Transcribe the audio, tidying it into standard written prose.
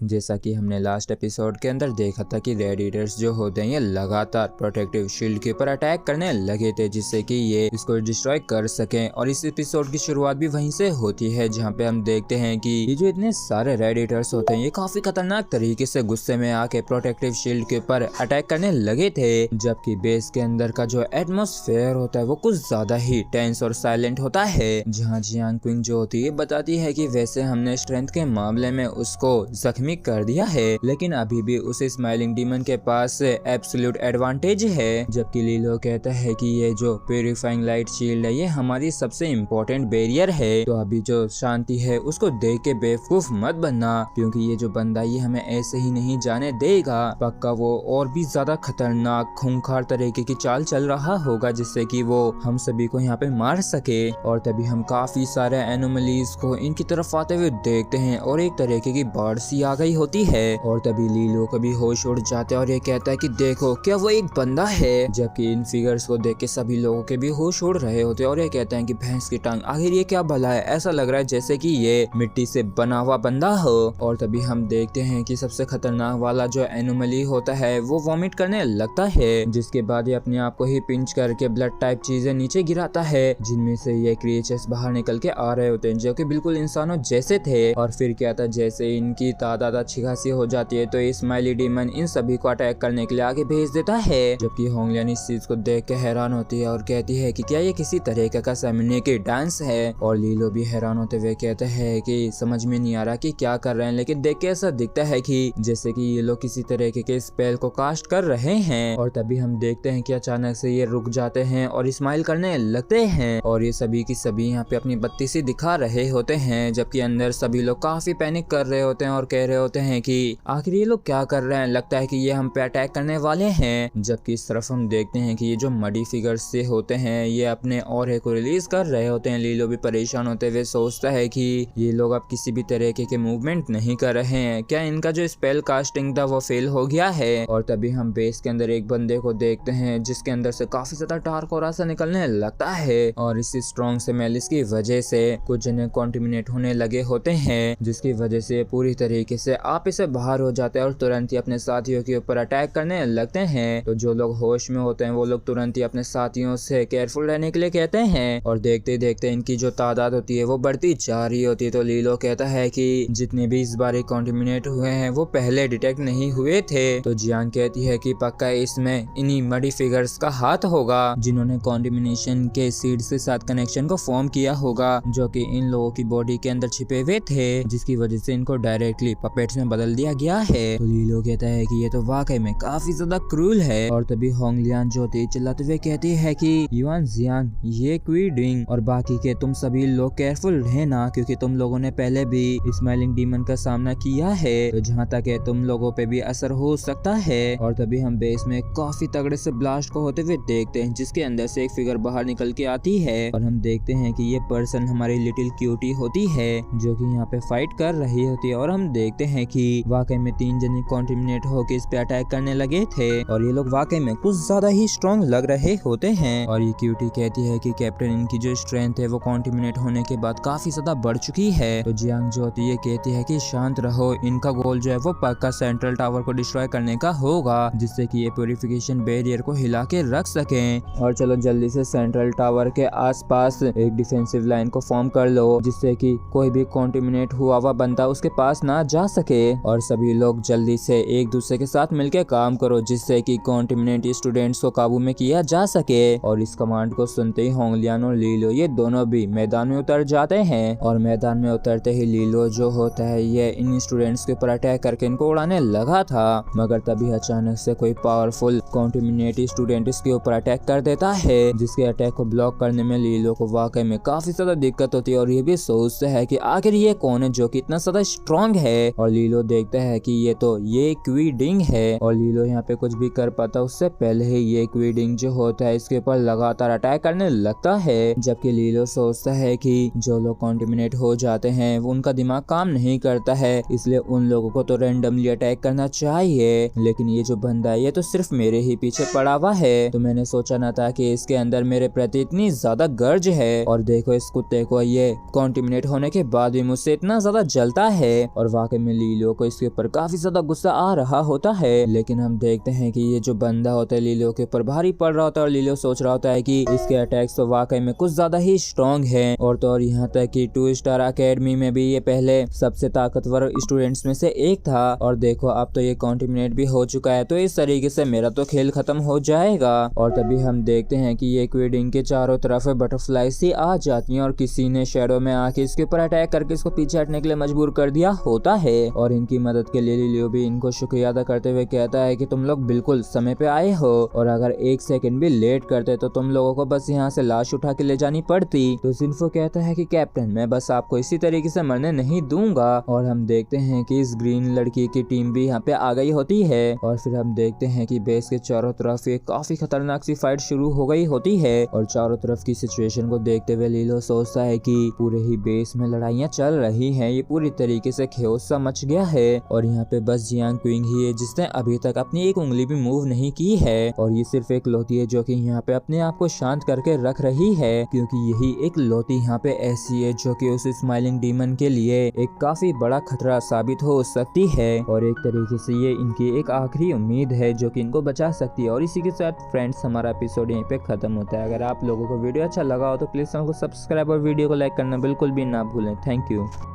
जैसा कि हमने लास्ट एपिसोड के अंदर देखा था कि रेड ईटर्स जो होते हैं ये लगातार प्रोटेक्टिव शील्ड के ऊपर अटैक करने लगे थे जिससे कि ये इसको डिस्ट्रॉय कर सकें। और इस एपिसोड की शुरुआत भी वहीं से होती है जहाँ पे हम देखते हैं कि ये जो इतने सारे रेड ईटर्स होते हैं ये काफी खतरनाक तरीके से गुस्से में आके प्रोटेक्टिव शील्ड के ऊपर अटैक करने लगे थे, जबकि बेस के अंदर का जो एटमॉस्फेयर होता है वो कुछ ज्यादा ही टेंस और साइलेंट होता है। जहाँ जियांग क्विंग जो होती है बताती है कि वैसे हमने स्ट्रेंथ के मामले में उसको जख्मी कर दिया है, लेकिन अभी भी उस स्माइलिंग डीमन के पास एब्सोल्यूट एडवांटेज है। जबकि लीलो कहता है कि ये जो प्यूरिफाइंग लाइट शील्ड है ये हमारी सबसे इम्पोर्टेंट बैरियर है, तो अभी जो शांति है उसको देख के बेवकूफ मत बनना, क्योंकि ये जो बंदा ये हमें ऐसे ही नहीं जाने देगा। पक्का वो और भी ज्यादा खतरनाक खूंखार तरीके की चाल चल रहा होगा जिससे कि वो हम सभी को यहाँ पे मार सके। और तभी हम काफी सारे एनोमलीज को इनकी तरफ आते हुए देखते हैं और एक तरीके की बाढ़ सी आ गई होती है। और तभी लीलो का भी होश उड़ जाता है और ये कहता है कि देखो क्या वो एक बंदा है, जबकि इन फिगर्स को देख के सभी लोगों के भी होश उड़ रहे होते हैं और ये कहते हैं कि भैंस की टांग, आखिर ये क्या भला है, ऐसा लग रहा है जैसे कि ये मिट्टी से बना हुआ बंदा हो। और तभी हम देखते हैं कि सबसे खतरनाक वाला जो एनोमली होता है वो वॉमिट करने लगता है, जिसके बाद ये अपने आप को ही पिंच करके ब्लड टाइप चीजें नीचे गिराता है, जिनमें से ये क्रिएचर्स बाहर निकल के आ रहे होते हैं जो कि बिल्कुल इंसानों जैसे थे। और फिर क्या था, जैसे इनकी तादाद अच्छी खासी हो जाती है तो स्माइली डीमन इन सभी को अटैक करने के लिए आगे भेज देता है, जबकि होंगलियन इस चीज को देख के हैरान होती है और कहती है कि क्या ये किसी तरीके का सेमिनिक डांस है। और लीलो भी हैरान होते हुए कहते हैं कि समझ में नहीं आ रहा कि क्या कर रहे हैं, लेकिन देख के ऐसा दिखता है कि जैसे कि ये लोग किसी तरीके के स्पेल को कास्ट कर रहे हैं। और तभी हम देखते हैं कि अचानक से ये रुक जाते हैं और स्माइल करने लगते हैं और ये सभी की सभी यहाँ पे अपनी बत्ती सी दिखा रहे होते हैं, जबकि अंदर सभी लोग काफी पैनिक कर रहे होते हैं और कह रहे होते हैं कि आखिर ये लोग क्या कर रहे हैं, लगता है कि ये हम पे अटैक करने वाले हैं। जबकि इस तरफ हम देखते हैं कि ये जो मडी फिगर्स से होते हैं ये अपने और को रिलीज कर रहे होते हैं। लीलो भी परेशान होते हुए सोचता है कि ये लोग अब किसी भी तरीके के मूवमेंट नहीं कर रहे हैं, क्या इनका जो स्पेल कास्टिंग था वो फेल हो गया है। और तभी हम बेस के अंदर एक बंदे को देखते हैं जिसके अंदर से काफी ज्यादा डार्क और ऐसा निकलने लगता है और इस स्ट्रॉन्ग स्मेल की वजह से कुछ जने कॉन्टिमिनेट होने लगे होते हैं, जिसकी वजह से पूरी तरीके से आप इसे बाहर हो जाते हैं और तुरंत ही अपने साथियों के ऊपर अटैक करने लगते हैं। तो जो लोग होश में होते हैं वो लोग तुरंत ही अपने साथियों से केयरफुल रहने के लिए कहते हैं और देखते देखते इनकी जो तादाद होती है वो बढ़ती जा रही होती है। तो लीलो कहता है कि जितने भी इस बार कॉन्टिमिनेट हुए हैं वो पहले डिटेक्ट नहीं हुए थे। तो जियांग कहती है कि पक्का इसमें इन्हीं मडी फिगर्स का हाथ होगा जिन्होंने कॉन्टिमिनेशन के सीड्स के साथ कनेक्शन को फॉर्म किया होगा, जो कि इन लोगों की बॉडी के अंदर छिपे हुए थे, जिसकी वजह से इनको डायरेक्टली पपेट्स में बदल दिया गया है। तो लीलो कहता है कि ये तो वाकई में काफी ज्यादा क्रूल है। और तभी होंगलियन जो तेज चिल्लाते हुए कहती है कि युआन जियांग ये क्वीडिंग और बाकी के तुम सभी लोग केयरफुल रहना, क्योंकि तुम लोगों ने पहले भी स्माइलिंग डीमन का सामना किया है, तो जहाँ तक है तुम लोगों पे भी असर हो सकता है। और तभी हम बेस में काफी तगड़े से ब्लास्ट को होते हुए देखते हैं जिसके अंदर से एक फिगर बाहर निकल के आती है और हम देखते हैं कि ये पर्सन हमारी लिटिल क्यूटी होती है जो कि यहाँ पे फाइट कर रही होती है। और हम देखते हैं कि वाकई में 3 जने कॉन्टिमिनेट होकर इस पे अटैक करने लगे थे और ये लोग वाकई में कुछ ज्यादा ही स्ट्रॉन्ग लग रहे होते हैं। और ये क्यूटी कहती है कि कैप्टन इनकी जो स्ट्रेंथ है वो कॉन्टिमिनेट होने के बाद काफी ज्यादा बढ़ चुकी है। तो जियांग जो होती है कहती है कि शांत रहो, इनका गोल जो है वो पक्का सेंट्रल टावर को डिस्ट्रॉय करने का होगा, जिससे कि ये प्यूरिफिकेशन बैरियर को हिला के रख सकें। और चलो जल्दी से सेंट्रल टावर के आसपास एक डिफेंसिव लाइन को फॉर्म कर लो जिससे कि कोई भी कॉन्टिमिनेट हुआ हुआ बंदा उसके पास ना जा सके। और सभी लोग जल्दी से एक दूसरे के साथ मिलकर काम करो जिससे कि कॉन्टिमिनेट स्टूडेंट्स को काबू में किया जा सके। और इस कमांड को सुनते ही होंगलियन और लीलो ये दोनों भी मैदान में उतर जाते हैं। और मैदान में उतरते ही लीलो जो होता है ये इन स्टूडेंट्स के ऊपर अटैक करके इनको उड़ाने लगा था, मगर तभी अचानक से कोई पावरफुल कॉन्टिमिनेट स्टूडेंट इसके ऊपर अटैक कर देता है, जिसके अटैक को ब्लॉक करने में लीलो को वाकई में काफी ज्यादा दिक्कत होती है और ये भी सोचता है कि आखिर ये कौन है जो कि इतना ज्यादा स्ट्रॉन्ग है। और लीलो देखता है कि ये क्वीडिंग है और लीलो यहाँ पे कुछ भी कर पाता उससे पहले ही ये क्वीडिंग जो होता है इसके ऊपर लगातार अटैक करने लगता है, जबकि लीलो सोचता है कि जो लोग कॉन्टिमिनेट हो जाते हैं उनका दिमाग काम नहीं करता है, इसलिए उन लोगों को तो रैंडमली अटैक करना चाहिए, लेकिन ये जो बंदा है ये तो सिर्फ मेरे ही पीछे पड़ा हुआ है, तो मैंने सोचा ना था कि इसके अंदर मेरे प्रति इतनी ज्यादा गर्ज है। और देखो इस कुत्ते को ये कॉन्टिमिनेट होने के बाद भी मुझसे इतना ज्यादा जलता है। और वाकई में में लीलो को इसके ऊपर काफी ज्यादा गुस्सा आ रहा होता है, लेकिन हम देखते हैं कि ये जो बंदा होता है लीलो के ऊपर भारी पड़ रहा होता है और लीलो सोच रहा होता है कि इसके अटैक्स तो वाकई में कुछ ज्यादा ही स्ट्रॉन्ग है। और तो और यहाँ तक कि 2 स्टार अकेडमी में भी ये पहले सबसे ताकतवर स्टूडेंट्स में से एक था और देखो अब तो ये कॉन्टिमिनेट भी हो चुका है, तो इस तरीके से मेरा तो खेल खत्म हो जाएगा। और तभी हम देखते हैं कि ये क्वीडिंग के चारों तरफ बटरफ्लाई सी आ जाती हैं और किसी ने शैडो में आके इसके ऊपर अटैक करके इसको पीछे हटने के लिए मजबूर कर दिया होता है। और इनकी मदद के लिए लियो भी इनको शुक्रिया अदा करते हुए कहता है कि तुम लोग बिल्कुल समय पे आए हो और अगर 1 सेकंड भी लेट करते तो तुम लोगों को बस यहाँ से लाश उठा के ले जानी पड़ती। तो जिन्फो कहता है कि कैप्टन मैं बस आपको इसी तरीके से मरने नहीं दूंगा। और हम देखते हैं कि इस ग्रीन लड़की की टीम भी यहाँ पे आ गई होती है और फिर हम देखते हैं कि बेस के चारों तरफ एक काफी खतरनाक सी फाइट शुरू हो गई होती है और चारों तरफ की सिचुएशन को देखते हुए लीलो सोचता है कि पूरे ही बेस में लड़ाइयाँ चल रही हैं, ये पूरी तरीके से खेओस सा मच गया है और यहाँ पे बस जियांग क्विंग ही है जिसने अभी तक अपनी एक उंगली भी मूव नहीं की है और ये सिर्फ एक लौती है जो कि यहाँ पे अपने आप को शांत करके रख रही है, क्योंकि यही एक लौती यहाँ पे ऐसी है जो कि उस स्माइलिंग डीमन के लिए एक काफी बड़ा खतरा साबित हो सकती है और एक तरीके से ये इनकी एक आखिरी उम्मीद है जो कि इनको बचा सकती है। और इसी के साथ फ्रेंड्स हमारा एपिसोड यहीं पे खत्म होता है। अगर आप लोगों को वीडियो अच्छा लगा हो तो प्लीज चैनल को सब्सक्राइब और वीडियो को लाइक करना बिल्कुल भी ना भूलें। Thank you.